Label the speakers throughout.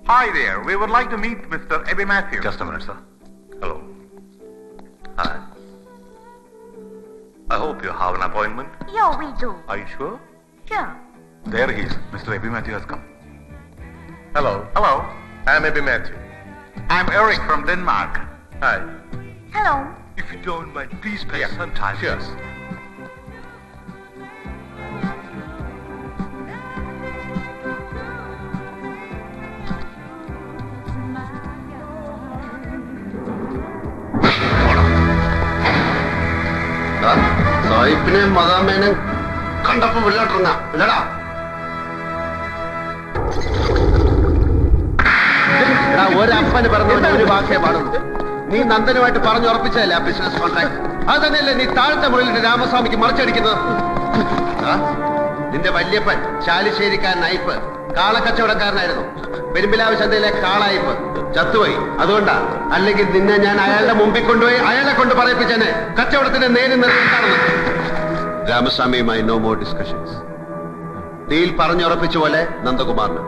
Speaker 1: Hi there. We would like to meet Mr. Ebby Matthews.
Speaker 2: Just a minute, sir. Hello. Hi. I hope you have an appointment.
Speaker 3: Yeah, we do.
Speaker 2: Are you sure?
Speaker 3: Sure.
Speaker 2: There he is. Mr. Ebby Matthew has come.
Speaker 4: Hello,
Speaker 1: Hello.
Speaker 4: I'm Ebby Matthew.
Speaker 1: I'm Eric from Denmark.
Speaker 4: Hi.
Speaker 3: Hello.
Speaker 2: If you don't mind, please spend
Speaker 4: Yeah,
Speaker 2: some time.
Speaker 4: sure.
Speaker 5: സായിപ്പിനെ മദാമേനെ കണ്ടപ്പോ വെള്ളാട്ടിറങ്ങ ഇല്ലടാ. ഒരപ്പന് പറഞ്ഞ ഒരു വാക്കേ പാടുള്ളൂ. നീ നന്ദനുമായിട്ട് പറഞ്ഞുറപ്പിച്ചതല്ലേ ആ business contract? അത് തന്നെയല്ലേ നീ താഴത്തെ മുറിയിലിട്ട് രാമസ്വാമിക്ക് മറിച്ചടിക്കുന്നത്? നിന്റെ വല്യപ്പൻ ചാലിശ്ശേരിക്കാരൻ അയ്പ് കാളക്കച്ചവടക്കാരനായിരുന്നു. പെരുമ്പിലാവ് ചന്തയിലെ കാളായിപ്പ് ചത്തുപോയി. അതുകൊണ്ടാ, അല്ലെങ്കിൽ നിന്നെ ഞാൻ അയാളുടെ മുമ്പിൽ കൊണ്ടുപോയി അയാളെ കൊണ്ട് പറയിപ്പിച്ചേനെ കച്ചവടത്തിന്റെ നേര് നിർത്തിയിട്ടാണെന്ന്. രാമസ്വാമിയുമായി നോ മോർ ഡിസ്കഷൻസ്. ഡീൽ പറഞ്ഞുറപ്പിച്ച പോലെ നന്ദകുമാറിന്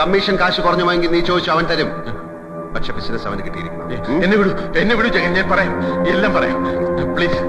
Speaker 5: കമ്മീഷൻ കാശ് കുറഞ്ഞു പോയെങ്കിൽ നീ ചോദിച്ചു, അവൻ തരും. പക്ഷെ ബിസിനസ് അവന് കിട്ടിയിരിക്കണം.
Speaker 4: എന്നെ വിടൂ ജഗൻ, ഞാൻ പറയാം, എല്ലാം പറയാം, പ്ലീസ്.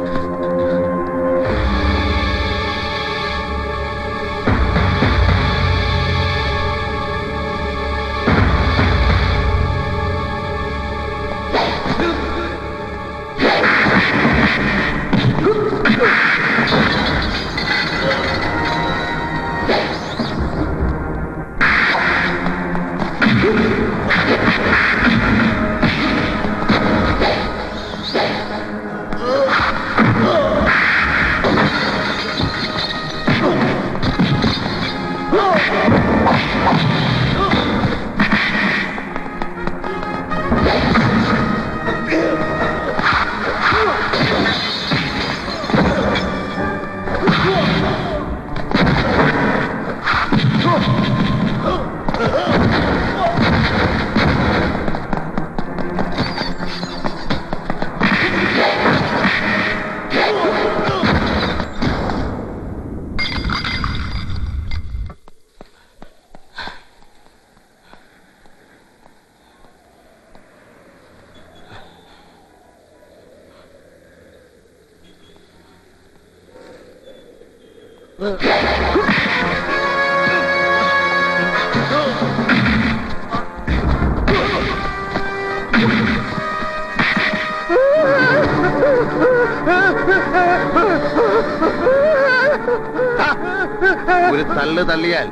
Speaker 5: ഒരു തള്ളു തള്ളിയാൽ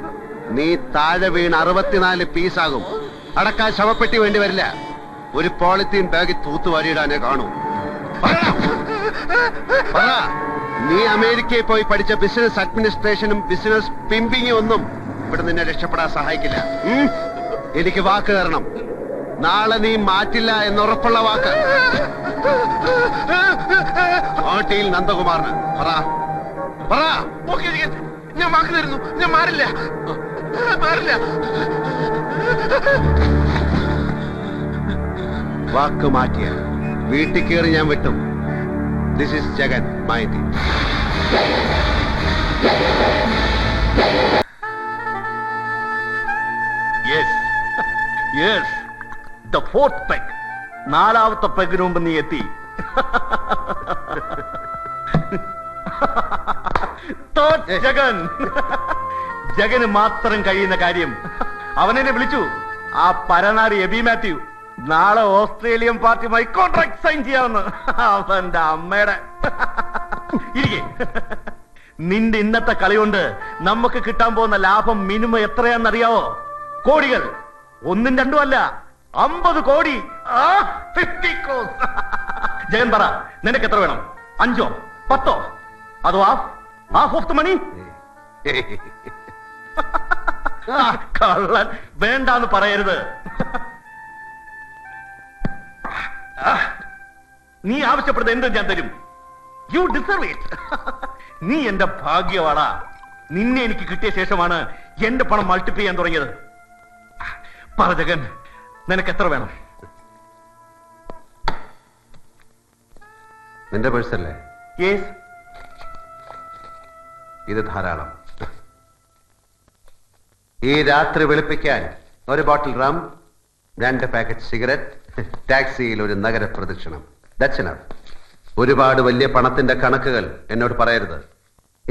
Speaker 5: നീ താഴെ വീണ് 64 പീസാകും. അടക്കാൻ ശവപ്പെട്ടി വേണ്ടി വരില്ല. ഒരു പോളിത്തീൻ ബാഗിൽ തൂത്തുവാരിയിടാനേ കാണൂ. പറ, നീ അമേരിക്കയിൽ പോയി പഠിച്ച ബിസിനസ് അഡ്മിനിസ്ട്രേഷനും ബിസിനസ് പിമ്പിങ്ങും ഒന്നും ഇവിടെ നിന്നെ രക്ഷപ്പെടാൻ സഹായിക്കില്ല. എനിക്ക് വാക്ക് തരണം. നാളെ നീ മാറ്റില്ല എന്നുറപ്പുള്ള വാക്ക്. ഓട്ടിയിൽ നന്ദകുമാറിന് പറ. പറ.
Speaker 4: ഞാൻ വാക്ക് തരുന്നു, ഞാൻ മാറില്ല.
Speaker 5: വാക്ക് മാറ്റിയ വീട്ടിൽ കയറി ഞാൻ വിട്ടും. This is Jagan mind.
Speaker 6: The fourth peg. നാലാമത്തെ പെഗിന് മുമ്പ് നീ എത്തി. ജഗൻ ജഗന് മാത്രം കഴിയുന്ന കാര്യം. അവനെന്നെ വിളിച്ചു. ആ പരനാറി എബി മാത്യു നാളെ ഓസ്ട്രേലിയൻ പാർട്ടിയുമായി കോൺട്രാക്ട് സൈൻ ചെയ്യാമെന്ന്. അവന്റെ അമ്മയുടെ ഇരിക്കെ. നിന്റെ ഇന്നത്തെ കളി കൊണ്ട് നമുക്ക് കിട്ടാൻ പോകുന്ന ലാഭം മിനിമം എത്രയാണെന്നറിയാവോ? കോടികൾ. ഒന്നും രണ്ടും അല്ല, 50 കോടി. 50 crores. ജഗൻ പറ, നിനക്ക് എത്ര വേണം? 5ഓ 10ഓ? അതോ ഹാഫ് ഓഫ് ദ മണി? കള്ളൻ, വേണ്ടാന്ന് പറയരുത്. നീ ആവശ്യപ്പെടുന്നത് എന്തും ഞാൻ തരും. U deserve it. നീ എന്റെ ഭാഗ്യവാടാ. നിന്നെ എനിക്ക് കിട്ടിയ ശേഷമാണ് എന്റെ പണം മൾട്ടിപ്ലൈ ചെയ്യാൻ തുടങ്ങിയത്. പറ ജഗൻ, നിനക്ക് എത്ര വേണം?
Speaker 5: നിന്റെ പേഴ്സല്ലേ?
Speaker 6: യെസ്.
Speaker 5: ഇത് ധാരാളം. ഈ രാത്രി വെളുപ്പിക്കാൻ ഒരു ബോട്ടിൽ റം, 2 പാക്കറ്റ് സിഗരറ്റ്, ടാക്സിയിൽ ഒരു നഗര പ്രദക്ഷിണം. That's enough. ഒരുപാട് വലിയ പണത്തിന്റെ കണക്കുകൾ എന്നോട് പറയരുത്.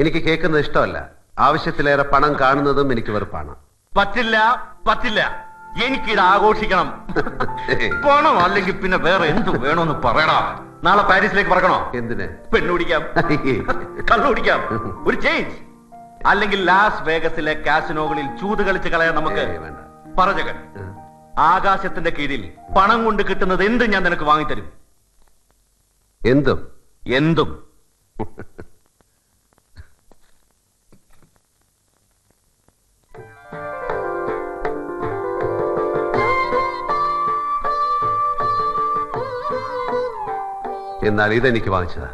Speaker 5: എനിക്ക് കേൾക്കുന്നത് ഇഷ്ടമല്ല. ആവശ്യത്തിലേറെ പണം കാണുന്നതും എനിക്ക് വെറുപ്പാണ്.
Speaker 6: പറ്റില്ല പറ്റില്ല, എനിക്കിത് ആഘോഷിക്കണം. പണം അല്ലെങ്കിൽ പിന്നെ വേറെ എന്ത് വേണമെന്ന് പറയണം. നാളെ പാരീസിലേക്ക് പറക്കണോ?
Speaker 5: എന്തിന്?
Speaker 6: പെണ്ണുപിടിക്കാം, കള്ളുപിടിക്കാം, ഒരു ചേഞ്ച്. അല്ലെങ്കിൽ ലാസ് വേഗസിലെ കാസിനോകളിൽ ചൂത് കളിച്ച് കളയാൻ നമുക്ക്.
Speaker 5: വേണ്ട.
Speaker 6: പറ ജഗൻ, ആകാശത്തിന്റെ കീഴിൽ പണം കൊണ്ട് കിട്ടുന്നത് എന്ത് ഞാൻ നിനക്ക് വാങ്ങിത്തരും.
Speaker 5: എന്തും.
Speaker 6: എന്തും.
Speaker 5: എന്നാൽ ഇതെനിക്ക് വാങ്ങിച്ചതാ.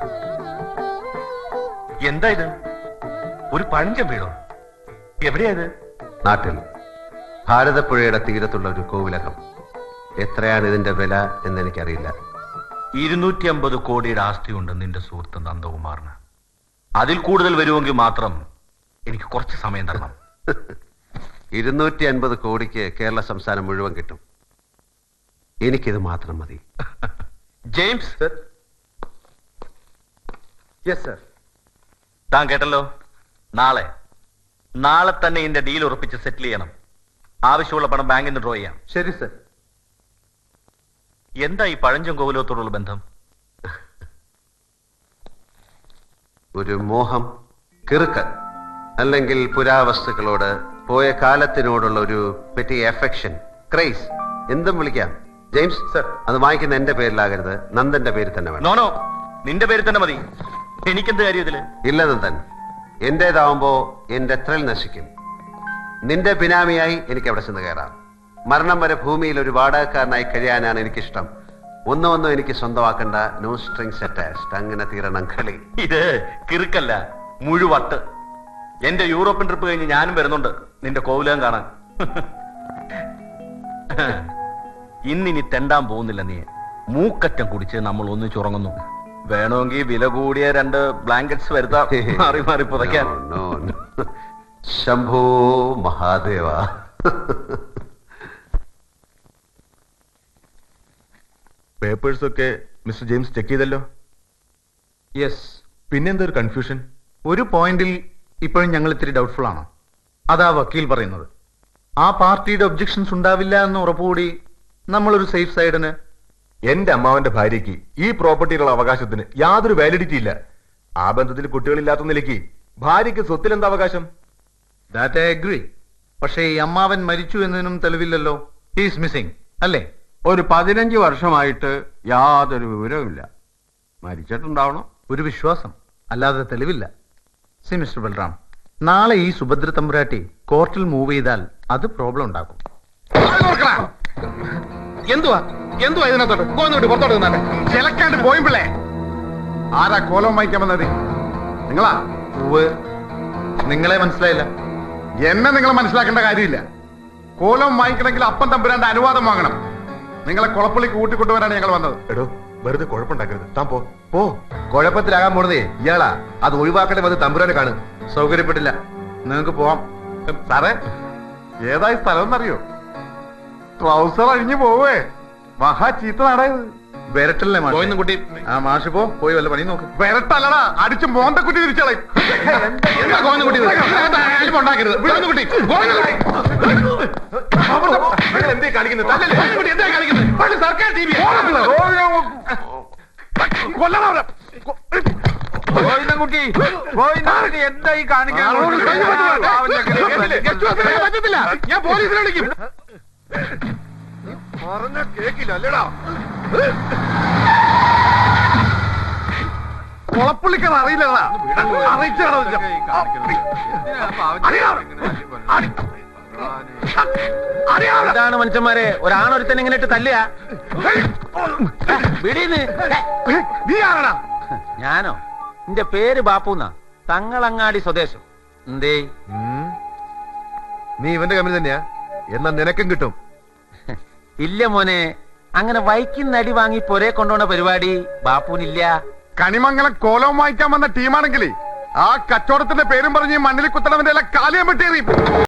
Speaker 6: എന്താ ഇത്? ഒരു പഴഞ്ചൻ വീടോ? എവിടെയാ ഇത്?
Speaker 5: നാട്ടിൽ ഭാരതപ്പുഴയുടെ തീരത്തുള്ള ഒരു കോവിലകം. എത്രയാണ് ഇതിന്റെ വില എന്ന് എനിക്കറിയില്ല.
Speaker 6: 250 കോടിയുടെ ആസ്തിയുണ്ട് നിന്റെ സുഹൃത്ത് നന്ദകുമാറിന്. അതിൽ കൂടുതൽ വരുമെങ്കിൽ മാത്രം എനിക്ക് കുറച്ച് സമയം തരണം.
Speaker 5: 250 കോടിക്ക് കേരള സംസ്ഥാനം മുഴുവൻ കിട്ടും. എനിക്കിത് മാത്രം മതി.
Speaker 6: James sir.
Speaker 4: Yes sir.
Speaker 6: താൻ കേട്ടല്ലോ. നാളെ തന്നെ ഇതിന്റെ ഡീൽ ഉറപ്പിച്ച് സെറ്റിൽ ചെയ്യണം. ആവശ്യമുള്ള പണം ബാങ്കിൽ നിന്ന് ഡ്രോ ചെയ്യാം.
Speaker 4: ശരി സർ.
Speaker 6: എന്താ ഈ പഴഞ്ചൻ കോവിലത്തോടുള്ള ബന്ധം?
Speaker 5: ഒരു മോഹം, കിറുക്ക്, അല്ലെങ്കിൽ പുരാവസ്തുക്കളോട് പോയ കാലത്തിനോടുള്ള ഒരു പെറ്റി അഫെക്ഷൻ, ക്രൈസ്, എന്തും വിളിക്കാം. James
Speaker 4: sir.
Speaker 5: അത് വാങ്ങിക്കുന്ന എന്റെ പേരിലാകരുത്, നന്ദന്റെ പേരിൽ തന്നെ വേണം.
Speaker 6: നോനോ, നിന്റെ പേര് തന്നെ മതി. എനിക്കെന്ത് കാര്യം ഇതില്?
Speaker 5: ഇല്ല നന്ദൻ, എന്റേതാവുമ്പോ എന്റെ ത്രിൽ നശിക്കും. നിന്റെ ബിനാമിയായി എനിക്ക് അവിടെ ചെന്ന് കയറാം. മരണം വരെ ഭൂമിയിൽ ഒരു വാടകക്കാരനായി കഴിയാനാണ് എനിക്കിഷ്ടം. ഒന്നും എനിക്ക് സ്വന്തമാക്കണ്ട. No strings attached. അങ്ങനെ തീരണം കളി.
Speaker 6: ഇത് കിറുക്കല്ല, മുഴുവട്ട്. എന്റെ യൂറോപ്യൻ ട്രിപ്പ് കഴിഞ്ഞ് ഞാനും വരുന്നുണ്ട് നിന്റെ കോവിലകം കാണാൻ. ഇന്നിനി തെണ്ടാൻ പോകുന്നില്ല നീ. മൂക്കറ്റം കുടിച്ച് നമ്മൾ ഒന്നിച്ചുറങ്ങുന്നു. വേണമെങ്കിൽ വില കൂടിയ 2 ബ്ലാങ്കറ്റ്സ് വരുത്താം, മാറി മാറി പുതയ്ക്കാൻ.
Speaker 5: No. ശംഭോ മഹാദേവ.
Speaker 4: പേപ്പേഴ്സ് ഒക്കെ മിസ്റ്റർ ജെയിംസ് ചെക്ക് ചെയ്തല്ലോ?
Speaker 7: യെസ്.
Speaker 4: പിന്നെന്താ ഒരു കൺഫ്യൂഷൻ?
Speaker 7: ഒരു പോയിന്റിൽ ഇപ്പോഴും ഞങ്ങൾ ഇത്തിരി ഡൗട്ട്ഫുൾ ആണ്. അതാ വക്കീൽ പറയുന്നത്. ആ പാർട്ടിയുടെ ഒബ്ജക്ഷൻസ് ഉണ്ടാവില്ല എന്ന് ഉറപ്പുകൂടി നമ്മളൊരു സേഫ് സൈഡിന്.
Speaker 4: എന്റെ അമ്മാവന്റെ ഭാര്യയ്ക്ക് ഈ പ്രോപ്പർട്ടിയിലുള്ള അവകാശത്തിന് യാതൊരു വാലിഡിറ്റി ഇല്ല. ആ ബന്ധത്തിൽ കുട്ടികളില്ലാത്ത നിലയ്ക്ക് ഭാര്യയ്ക്ക് സ്വത്തിൽ എന്താ അവകാശം?
Speaker 7: That I agree. പക്ഷേ ഈ അമ്മാവൻ മരിച്ചു എന്നതിനും തെളിവില്ലല്ലോ. ഹീസ് മിസ്സിംഗ് അല്ലേ?
Speaker 8: ഒരു 15 വർഷമായിട്ട് യാതൊരു വിവരവുമില്ല. മരിച്ചിട്ടുണ്ടാവണം.
Speaker 7: ഒരു വിശ്വാസം, അല്ലാതെ തെളിവില്ല. സി മിസ്റ്റർ ബൽറാം, നാളെ ഈ സുഭദ്ര തമ്പുരാട്ടി കോർട്ടിൽ മൂവ് ചെയ്താൽ അത് പ്രോബ്ലം ഉണ്ടാക്കും.
Speaker 4: എന്തുവാ ഇതിനകത്തോട്ട് പുറത്തോട്ട് നിന്നാട്ടെ.
Speaker 1: ചിലക്കാണ്ട് പോയിപ്പിള്ളേ. ആരാ കോലം വായിക്കാൻ വന്നത്? നിങ്ങളാ?
Speaker 7: നിങ്ങളെ മനസ്സിലായില്ല.
Speaker 1: എന്നെ നിങ്ങൾ മനസ്സിലാക്കേണ്ട കാര്യമില്ല. കോലം വാങ്ങിക്കണമെങ്കിൽ അപ്പം തമ്പുരാന്റെ അനുവാദം വാങ്ങണം. നിങ്ങളെ കുളപ്പള്ളിക്ക് കൂട്ടിക്കൊണ്ടുവരാണ് ഞങ്ങൾ വന്നത്.
Speaker 4: എടോ, വെറുതെ കുഴപ്പമുണ്ടാക്കരുത്. താൻ പോ.
Speaker 5: കുഴപ്പത്തിലാകാൻ പോണതേ ഇയാളാ. അത് ഒഴിവാക്കട്ടെ വന്ന് തമ്പുരാനെ കാണും.
Speaker 7: സൗകര്യപ്പെട്ടില്ല. നിങ്ങൾക്ക് പോവാം.
Speaker 1: സാറേ, ഏതായി സ്ഥലം എന്നറിയോ? ട്രൗസർ അഴിഞ്ഞു പോവേ. മഹാ ചീത്ത നാടായത്.
Speaker 7: വരട്ടല്ലേ
Speaker 4: പോയിന്ന് കുട്ടി.
Speaker 7: ആ മാഷ് പോയി വല്ല പണി നോക്ക്.
Speaker 1: വിരട്ടല്ലടാ, അടിച്ച് മോന്തക്കുറ്റി തിരിച്ചളയും.
Speaker 4: എന്തേ കാണിക്കുന്നത്? സർക്കാർ ടി വി
Speaker 8: എന്തായി കാണിക്കാൻ?
Speaker 4: ഞാൻ പോലീസിനെ വിളിക്കും. പറഞ്ഞ കേക്കില്ല അല്ലേടാ.
Speaker 1: കുളപ്പുള്ളിക്കർ അറിയില്ലടാ. അറിയിച്ചാണോ?
Speaker 7: എന്താണ് മനുഷ്യന്മാരെ, ഒരാണൊരുത്തൻ ഇങ്ങനെ ഇട്ട് തല്ലുക?
Speaker 1: നീ ആരടാ?
Speaker 7: ഞാനോ? എന്റെ പേര് ബാപ്പുന്നാ, തങ്ങളങ്ങാടി സ്വദേശം. എന്തേ?
Speaker 4: നീ ഇവന്റെ കമ്പനി തന്നെയാ? എന്നാ നിനക്കും കിട്ടും.
Speaker 7: ഇല്ല മോനെ, അങ്ങനെ വൈക്കുന്നടി വാങ്ങി പൊരെ കൊണ്ടുപോണ പരിപാടി ബാപ്പുനില്ല.
Speaker 1: കണിമംഗലം കോലം വായിക്കാൻ വന്ന ടീമാണെങ്കിൽ ആ കച്ചവടത്തിന്റെ പേരും പറഞ്ഞ് മണ്ണിൽ കുത്തണവന്റെ എല്ലാം കാലിയം വെട്ടേറി.